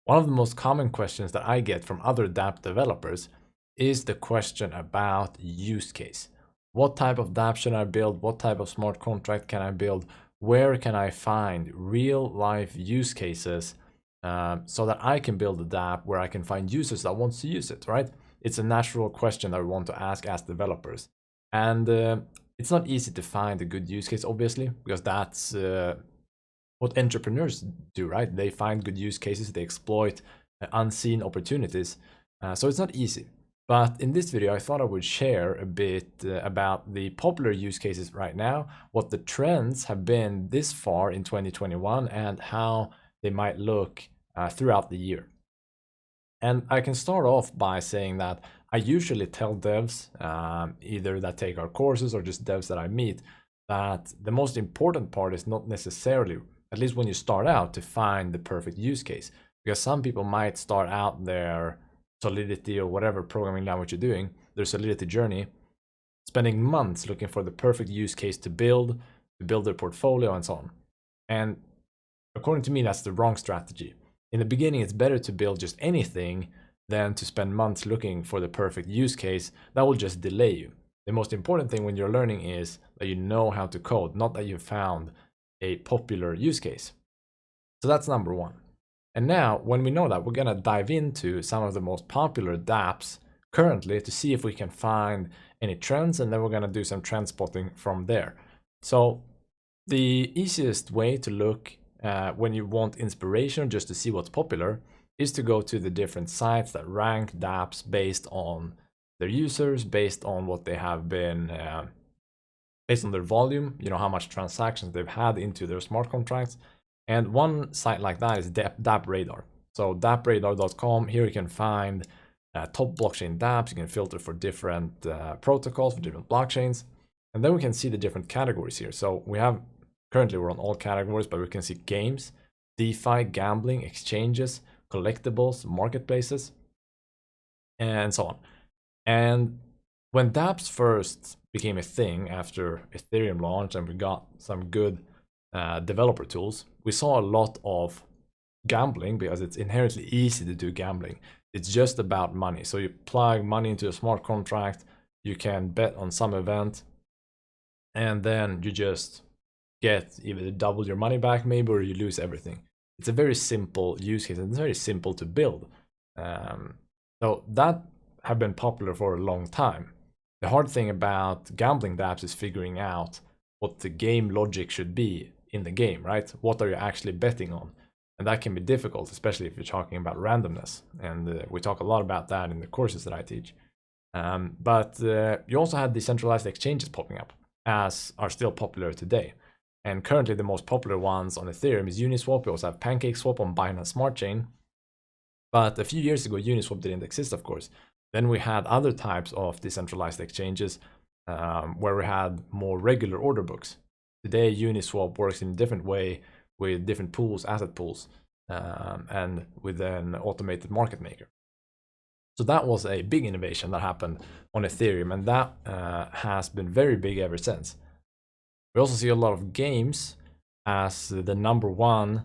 One of the most common questions that I get from other dApp developers is the question about use case. What type of dApp should I build? What type of smart contract can I build? Where can I find real life use cases so that I can build a dApp where I can find users that want to use it, right? It's a natural question that we want to ask as developers. And it's not easy to find a good use case, obviously, because that's what entrepreneurs do, right? They find good use cases, they exploit unseen opportunities. So it's not easy. But in this video, I thought I would share a bit about the popular use cases right now, what the trends have been this far in 2021, and how they might look throughout the year. And I can start off by saying that I usually tell devs, either that take our courses or just devs that I meet, that the most important part is not necessarily, at least when you start out, to find the perfect use case. Because some people might start out their Solidity or whatever programming language you're doing, their Solidity journey, spending months looking for the perfect use case to build their portfolio and so on. And according to me, that's the wrong strategy. In the beginning, it's better to build just anything than to spend months looking for the perfect use case. That will just delay you. The most important thing when you're learning is that you know how to code, not that you found a popular use case. So that's number one. And now, when we know that, we're going to dive into some of the most popular dApps currently to see if we can find any trends, and then we're going to do some trend spotting from there. So the easiest way to look when you want inspiration just to see what's popular is to go to the different sites that rank dApps based on their users, based on what they have been, based on their volume, you know, how much transactions they've had into their smart contracts. And one site like that is Dap Radar. So dapradar.com, here you can find top blockchain dApps. You can filter for different protocols, for different blockchains. And then we can see the different categories here. So we have, currently we're on all categories, but we can see games, DeFi, gambling, exchanges, collectibles, marketplaces, and so on. And when dApps first became a thing after Ethereum launched and we got some good developer tools, we saw a lot of gambling because it's inherently easy to do gambling. It's just about money. So you plug money into a smart contract, you can bet on some event, and then you just get either double your money back maybe, or you lose everything. It's a very simple use case and it's very simple to build. So that have been popular for a long time. The hard thing about gambling dApps is figuring out what the game logic should be in the game, right? What are you actually betting on? And that can be difficult, especially if you're talking about randomness. And we talk a lot about that in the courses that I teach. But you also had decentralized exchanges popping up, as are still popular today. And currently the most popular ones on Ethereum is Uniswap. We also have PancakeSwap on Binance Smart Chain. But a few years ago, Uniswap didn't exist, of course. Then we had other types of decentralized exchanges where we had more regular order books. Today, Uniswap works in a different way with different pools, asset pools, and with an automated market maker. So that was a big innovation that happened on Ethereum, and that has been very big ever since. We also see a lot of games, as the number one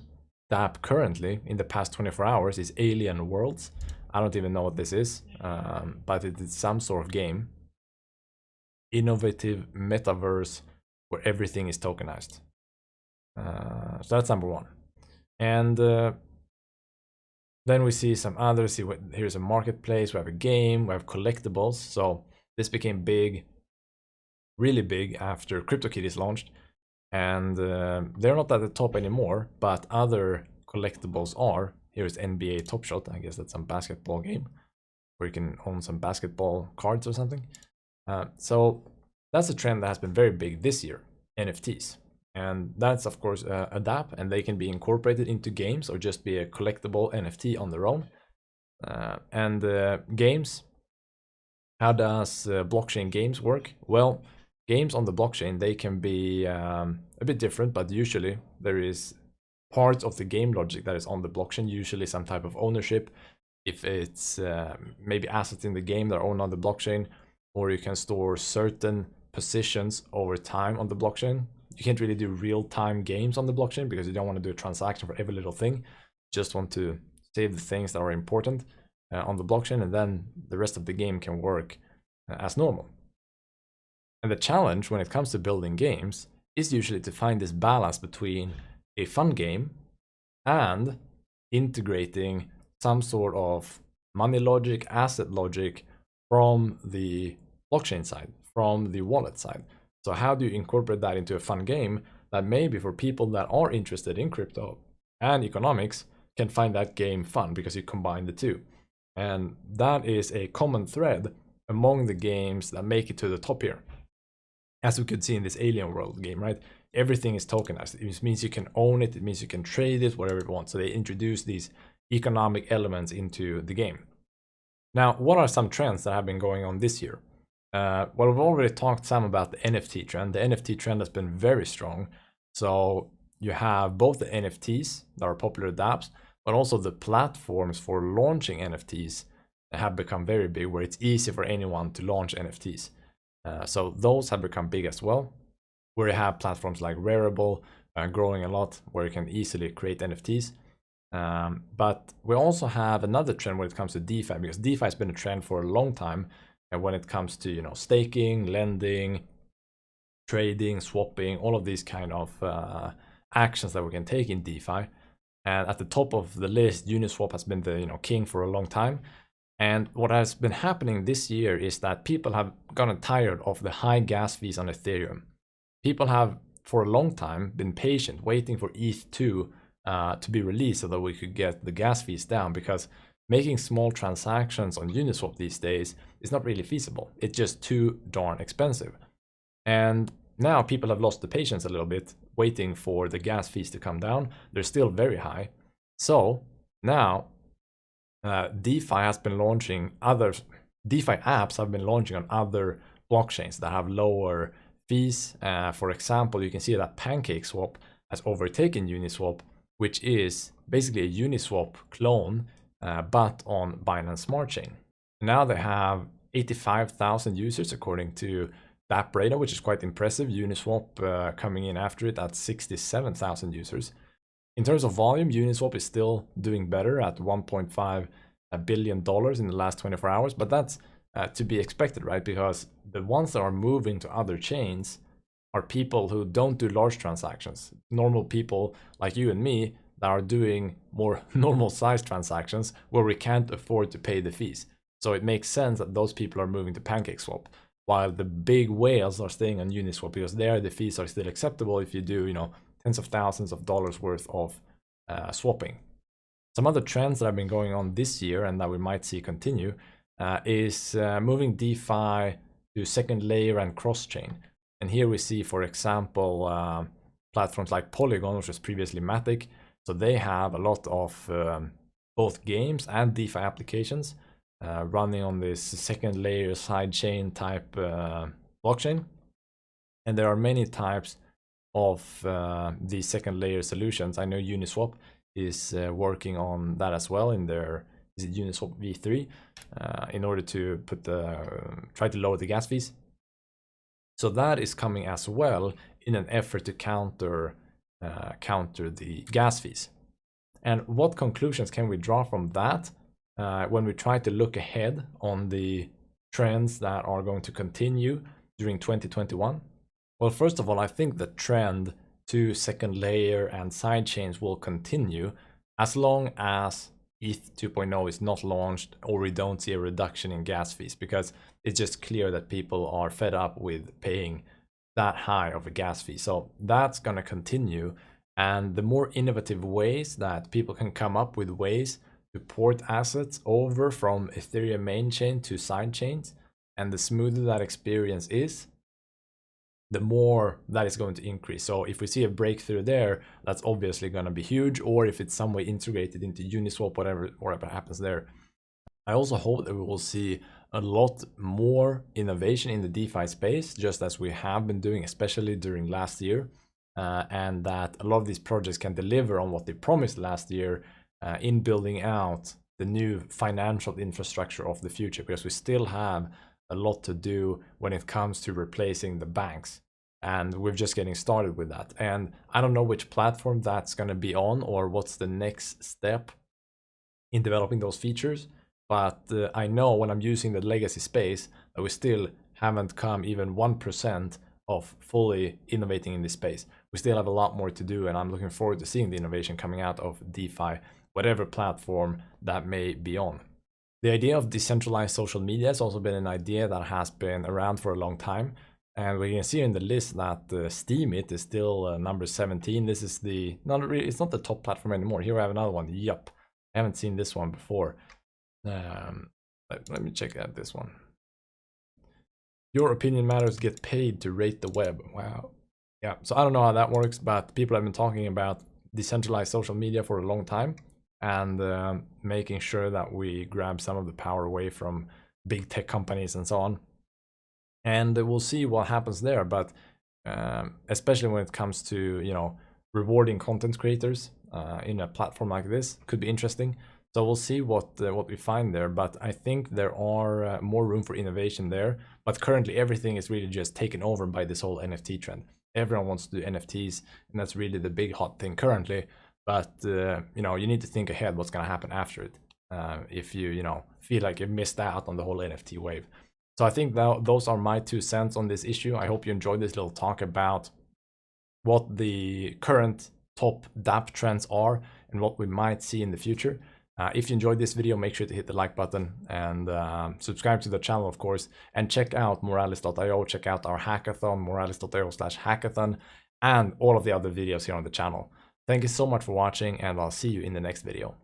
dApp currently in the past 24 hours is Alien Worlds. I don't even know what this is, but it is some sort of game. Innovative metaverse where everything is tokenized. So that's number one. And then we see some others. Here's a marketplace, we have a game, we have collectibles. So this became big, really big after CryptoKitties launched. And they're not at the top anymore, but other collectibles are. Here's NBA Top Shot. I guess that's some basketball game where you can own some basketball cards or something. So that's a trend that has been very big this year, NFTs. And that's, of course, a dApp, and they can be incorporated into games or just be a collectible NFT on their own. Games, how does blockchain games work? Well, games on the blockchain, they can be a bit different, but usually there is part of the game logic that is on the blockchain, usually some type of ownership. If it's maybe assets in the game that are owned on the blockchain, or you can store certain positions over time on the blockchain. You can't really do real-time games on the blockchain because you don't want to do a transaction for every little thing. You just want to save the things that are important on the blockchain, and then the rest of the game can work as normal. And the challenge when it comes to building games is usually to find this balance between a fun game and integrating some sort of money logic, asset logic from the blockchain side, from the wallet side. So how do you incorporate that into a fun game that maybe for people that are interested in crypto and economics can find that game fun because you combine the two? And that is a common thread among the games that make it to the top here. As we could see in this Alien World game, right? Everything is tokenized. It means you can own it. It means you can trade it, whatever you want. So they introduce these economic elements into the game. Now, what are some trends that have been going on this year? Well, we've already talked some about the NFT trend. The NFT trend has been very strong. So you have both the NFTs that are popular dApps, but also the platforms for launching NFTs have become very big, where it's easy for anyone to launch NFTs. So those have become big as well, where you have platforms like Rarible growing a lot, where you can easily create NFTs. But we also have another trend when it comes to DeFi, because DeFi has been a trend for a long time. And when it comes to staking, lending, trading, swapping, all of these kind of actions that we can take in DeFi. And at the top of the list, Uniswap has been the king for a long time. And what has been happening this year is that people have gotten tired of the high gas fees on Ethereum. People have, for a long time, been patient, waiting for ETH2 to be released so that we could get the gas fees down, because making small transactions on Uniswap these days is not really feasible. It's just too darn expensive. And now people have lost the patience a little bit, waiting for the gas fees to come down. They're still very high. So now DeFi has been launching DeFi apps have been launching on other blockchains that have lower fees. For example, you can see that PancakeSwap has overtaken Uniswap, which is basically a Uniswap clone, but on Binance Smart Chain. Now they have 85,000 users according to Dap Radar, which is quite impressive. Uniswap coming in after it at 67,000 users. In terms of volume, Uniswap is still doing better at $1.5 billion in the last 24 hours, but that's to be expected, right? Because the ones that are moving to other chains are people who don't do large transactions. Normal people like you and me that are doing more normal size transactions where we can't afford to pay the fees. So it makes sense that those people are moving to PancakeSwap, while the big whales are staying on Uniswap, because there the fees are still acceptable if you do, tens of thousands of dollars worth of swapping. Some other trends that have been going on this year and that we might see continue is moving DeFi to second layer and cross-chain. And here we see, for example, platforms like Polygon, which was previously Matic. So they have a lot of both games and DeFi applications running on this second layer sidechain type blockchain. And there are many types of the second layer solutions. I know Uniswap is working on that as well in their Uniswap v3 in order to try to lower the gas fees. So that is coming as well in an effort to counter the gas fees. And what conclusions can we draw from that when we try to look ahead on the trends that are going to continue during 2021? Well, first of all, I think the trend to second layer and sidechains will continue as long as ETH 2.0 is not launched or we don't see a reduction in gas fees, because it's just clear that people are fed up with paying that high of a gas fee. So that's going to continue. And the more innovative ways that people can come up with ways to port assets over from Ethereum main chain to side chains, and the smoother that experience is, the more that is going to increase. So if we see a breakthrough there, that's obviously going to be huge, or if it's some way integrated into Uniswap, whatever happens there. I also hope that we will see a lot more innovation in the DeFi space, just as we have been doing, especially during last year, and that a lot of these projects can deliver on what they promised last year in building out the new financial infrastructure of the future, because we still have a lot to do when it comes to replacing the banks, and we're just getting started with that. And I don't know which platform that's going to be on or what's the next step in developing those features. But I know when I'm using the legacy space that we still haven't come even 1% of fully innovating in this space. We still have a lot more to do, and I'm looking forward to seeing the innovation coming out of DeFi, whatever platform that may be on. The idea of decentralized social media has also been an idea that has been around for a long time. And we can see in the list that Steemit is still number 17. This is it's not the top platform anymore. Here we have another one, Yup. I haven't seen this one before. Let me check out this one. Your opinion matters, get paid to rate the web. Wow. Yeah, so I don't know how that works, but people have been talking about decentralized social media for a long time, and making sure that we grab some of the power away from big tech companies and so on. And we'll see what happens there, but especially when it comes to, you know, rewarding content creators in a platform like this, could be interesting. So we'll see what we find there, but I think there are more room for innovation there. But currently everything is really just taken over by this whole NFT trend. Everyone wants to do NFTs, and that's really the big hot thing currently. But you know, you need to think ahead what's going to happen after it, if you know, feel like you've missed out on the whole NFT wave. So I think those are my 2 cents on this issue. I hope you enjoyed this little talk about what the current top DApp trends are and what we might see in the future. If you enjoyed this video, make sure to hit the like button and subscribe to the channel, of course, and check out moralis.io, check out our hackathon, moralis.io/hackathon, and all of the other videos here on the channel. Thank you so much for watching, and I'll see you in the next video.